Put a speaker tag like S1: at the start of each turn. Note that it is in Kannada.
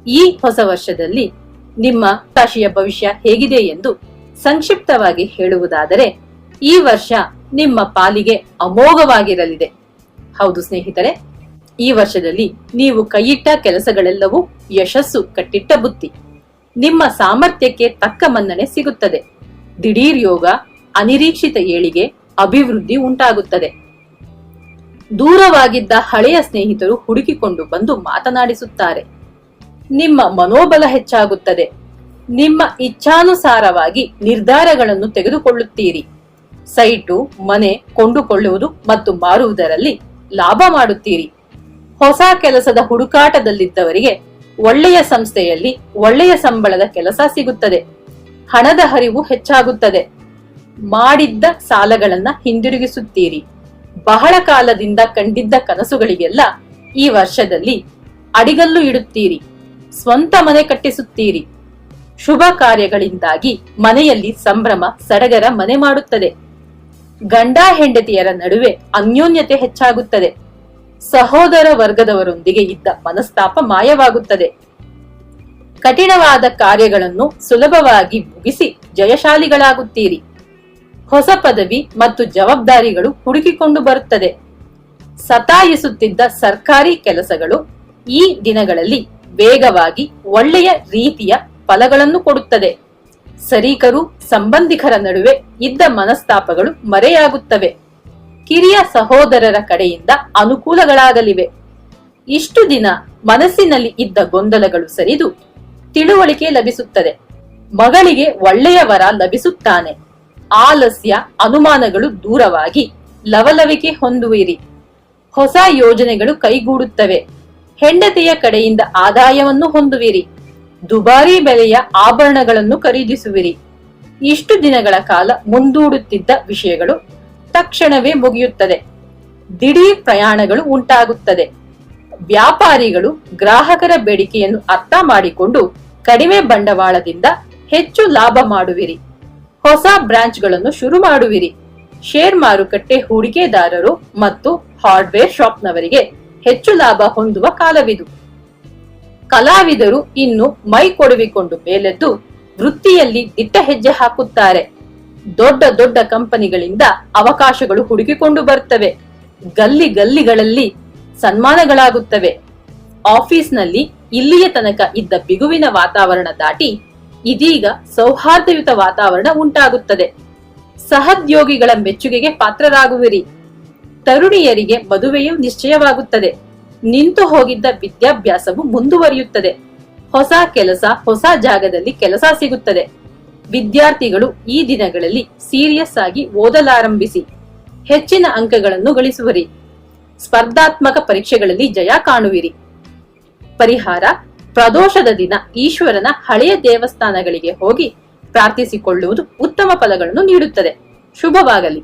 S1: ಈ ಹೊಸ ವರ್ಷದಲ್ಲಿ ನಿಮ್ಮ ರಾಶಿಯ ಭವಿಷ್ಯ ಹೇಗಿದೆ ಎಂದು ಸಂಕ್ಷಿಪ್ತವಾಗಿ ಹೇಳುವುದಾದರೆ, ಈ ವರ್ಷ ನಿಮ್ಮ ಪಾಲಿಗೆ ಅಮೋಘವಾಗಿರಲಿದೆ. ಹೌದು ಸ್ನೇಹಿತರೆ, ಈ ವರ್ಷದಲ್ಲಿ ನೀವು ಕೈಯಿಟ್ಟ ಕೆಲಸಗಳೆಲ್ಲವೂ ಯಶಸ್ಸು ಕಟ್ಟಿಟ್ಟ ಬುತ್ತಿ. ನಿಮ್ಮ ಸಾಮರ್ಥ್ಯಕ್ಕೆ ತಕ್ಕ ಮನ್ನಣೆ ಸಿಗುತ್ತದೆ. ದಿಢೀರ್ ಯೋಗ, ಅನಿರೀಕ್ಷಿತ ಏಳಿಗೆ, ಅಭಿವೃದ್ಧಿ ಉಂಟಾಗುತ್ತದೆ. ದೂರವಾಗಿದ್ದ ಹಳೆಯ ಸ್ನೇಹಿತರು ಹುಡುಕಿಕೊಂಡು ಬಂದು ಮಾತನಾಡಿಸುತ್ತಾರೆ. ನಿಮ್ಮ ಮನೋಬಲ ಹೆಚ್ಚಾಗುತ್ತದೆ. ನಿಮ್ಮ ಇಚ್ಛಾನುಸಾರವಾಗಿ ನಿರ್ಧಾರಗಳನ್ನು ತೆಗೆದುಕೊಳ್ಳುತ್ತೀರಿ. ಸೈಟು, ಮನೆ ಕೊಂಡುಕೊಳ್ಳುವುದು ಮತ್ತು ಮಾರುವುದರಲ್ಲಿ ಲಾಭ ಮಾಡುತ್ತೀರಿ. ಹೊಸ ಕೆಲಸದ ಹುಡುಕಾಟದಲ್ಲಿದ್ದವರಿಗೆ ಒಳ್ಳೆಯ ಸಂಸ್ಥೆಯಲ್ಲಿ ಒಳ್ಳೆಯ ಸಂಬಳದ ಕೆಲಸ ಸಿಗುತ್ತದೆ. ಹಣದ ಹರಿವು ಹೆಚ್ಚಾಗುತ್ತದೆ. ಮಾಡಿದ್ದ ಸಾಲಗಳನ್ನ ಹಿಂದಿರುಗಿಸುತ್ತೀರಿ. ಬಹಳ ಕಾಲದಿಂದ ಕಂಡಿದ್ದ ಕನಸುಗಳಿಗೆಲ್ಲ ಈ ವರ್ಷದಲ್ಲಿ ಅಡಿಗಲ್ಲು ಇಡುತ್ತೀರಿ. ಸ್ವಂತ ಮನೆ ಕಟ್ಟಿಸುತ್ತೀರಿ. ಶುಭ ಕಾರ್ಯಗಳಿಂದಾಗಿ ಮನೆಯಲ್ಲಿ ಸಂಭ್ರಮ ಸಡಗರ ಮನೆ ಮಾಡುತ್ತದೆ. ಗಂಡ ಹೆಂಡತಿಯರ ನಡುವೆ ಅನ್ಯೋನ್ಯತೆ ಹೆಚ್ಚಾಗುತ್ತದೆ. ಸಹೋದರ ವರ್ಗದವರೊಂದಿಗೆ ಇದ್ದ ಮನಸ್ತಾಪ ಮಾಯವಾಗುತ್ತದೆ. ಕಠಿಣವಾದ ಕಾರ್ಯಗಳನ್ನು ಸುಲಭವಾಗಿ ಮುಗಿಸಿ ಜಯಶಾಲಿಗಳಾಗುತ್ತೀರಿ. ಹೊಸ ಪದವಿ ಮತ್ತು ಜವಾಬ್ದಾರಿಗಳು ಹುಡುಕಿಕೊಂಡು ಬರುತ್ತದೆ. ಸತಾಯಿಸುತ್ತಿದ್ದ ಸರ್ಕಾರಿ ಕೆಲಸಗಳು ಈ ದಿನಗಳಲ್ಲಿ ವೇಗವಾಗಿ ಒಳ್ಳೆಯ ರೀತಿಯ ಫಲಗಳನ್ನು ಕೊಡುತ್ತದೆ. ಸರೀಕರು ಸಂಬಂಧಿಕರ ನಡುವೆ ಇದ್ದ ಮನಸ್ತಾಪಗಳು ಮರೆಯಾಗುತ್ತವೆ. ಕಿರಿಯ ಸಹೋದರರ ಕಡೆಯಿಂದ ಅನುಕೂಲಗಳಾಗಲಿವೆ. ಇಷ್ಟು ದಿನ ಮನಸ್ಸಿನಲ್ಲಿ ಇದ್ದ ಗೊಂದಲಗಳು ಸರಿದು ತಿಳುವಳಿಕೆ ಲಭಿಸುತ್ತದೆ. ಮಗಳಿಗೆ ಒಳ್ಳೆಯ ವರ ಲಭಿಸುತ್ತಾನೆ. ಆಲಸ್ಯ, ಅನುಮಾನಗಳು ದೂರವಾಗಿ ಲವಲವಿಕೆ ಹೊಂದುವಿರಿ. ಹೊಸ ಯೋಜನೆಗಳು ಕೈಗೂಡುತ್ತವೆ. ಹೆಂಡತಿಯ ಕಡೆಯಿಂದ ಆದಾಯವನ್ನು ಹೊಂದುವಿರಿ. ದುಬಾರಿ ಬೆಲೆಯ ಆಭರಣಗಳನ್ನು ಖರೀದಿಸುವಿರಿ. ಇಷ್ಟು ದಿನಗಳ ಕಾಲ ಮುಂದೂಡುತ್ತಿದ್ದ ವಿಷಯಗಳು ತಕ್ಷಣವೇ ಮುಗಿಯುತ್ತದೆ. ದಿಢೀರ್ ಪ್ರಯಾಣಗಳು ಉಂಟಾಗುತ್ತದೆ. ವ್ಯಾಪಾರಿಗಳು ಗ್ರಾಹಕರ ಬೇಡಿಕೆಯನ್ನು ಅರ್ಥ ಮಾಡಿಕೊಂಡು ಕಡಿಮೆ ಬಂಡವಾಳದಿಂದ ಹೆಚ್ಚು ಲಾಭ ಮಾಡುವಿರಿ. ಹೊಸ ಬ್ರಾಂಚ್ಗಳನ್ನು ಶುರು ಮಾಡುವಿರಿ. ಶೇರ್ ಮಾರುಕಟ್ಟೆ ಹೂಡಿಕೆದಾರರು ಮತ್ತು ಹಾರ್ಡ್ವೇರ್ ಶಾಪ್ನವರಿಗೆ ಹೆಚ್ಚು ಲಾಭ ಹೊಂದುವ ಕಾಲವಿದು. ಕಲಾವಿದರು ಇನ್ನು ಮೈ ಕೊಡವಿಕೊಂಡು ಮೇಲೆದ್ದು ವೃತ್ತಿಯಲ್ಲಿ ದಿಟ್ಟ ಹೆಜ್ಜೆ ಹಾಕುತ್ತಾರೆ. ದೊಡ್ಡ ದೊಡ್ಡ ಕಂಪನಿಗಳಿಂದ ಅವಕಾಶಗಳು ಹುಡುಕಿಕೊಂಡು ಬರುತ್ತವೆ. ಗಲ್ಲಿ ಗಲ್ಲಿಗಳಲ್ಲಿ ಸನ್ಮಾನಗಳಾಗುತ್ತವೆ. ಆಫೀಸ್ನಲ್ಲಿ ಇಲ್ಲಿಯ ತನಕ ಇದ್ದ ಬಿಗುವಿನ ವಾತಾವರಣ ದಾಟಿ ಇದೀಗ ಸೌಹಾರ್ದಯುತ ವಾತಾವರಣ ಉಂಟಾಗುತ್ತದೆ. ಸಹೋದ್ಯೋಗಿಗಳ ಮೆಚ್ಚುಗೆಗೆ ಪಾತ್ರರಾಗುವಿರಿ. ತರುಣಿಯರಿಗೆ ಮದುವೆಯು ನಿಶ್ಚಯವಾಗುತ್ತದೆ. ನಿಂತು ಹೋಗಿದ್ದ ವಿದ್ಯಾಭ್ಯಾಸವು ಮುಂದುವರಿಯುತ್ತದೆ. ಹೊಸ ಕೆಲಸ, ಹೊಸ ಜಾಗದಲ್ಲಿ ಕೆಲಸ ಸಿಗುತ್ತದೆ. ವಿದ್ಯಾರ್ಥಿಗಳು ಈ ದಿನಗಳಲ್ಲಿ ಸೀರಿಯಸ್ ಆಗಿ ಓದಲಾರಂಭಿಸಿ ಹೆಚ್ಚಿನ ಅಂಕಗಳನ್ನು ಗಳಿಸುವಿರಿ. ಸ್ಪರ್ಧಾತ್ಮಕ ಪರೀಕ್ಷೆಗಳಲ್ಲಿ ಜಯ ಕಾಣುವಿರಿ. ಪರಿಹಾರ: ಪ್ರದೋಷದ ದಿನ ಈಶ್ವರನ ಹಳೆಯ ದೇವಸ್ಥಾನಗಳಿಗೆ ಹೋಗಿ ಪ್ರಾರ್ಥಿಸಿಕೊಳ್ಳುವುದು ಉತ್ತಮ ಫಲಗಳನ್ನು ನೀಡುತ್ತದೆ. ಶುಭವಾಗಲಿ.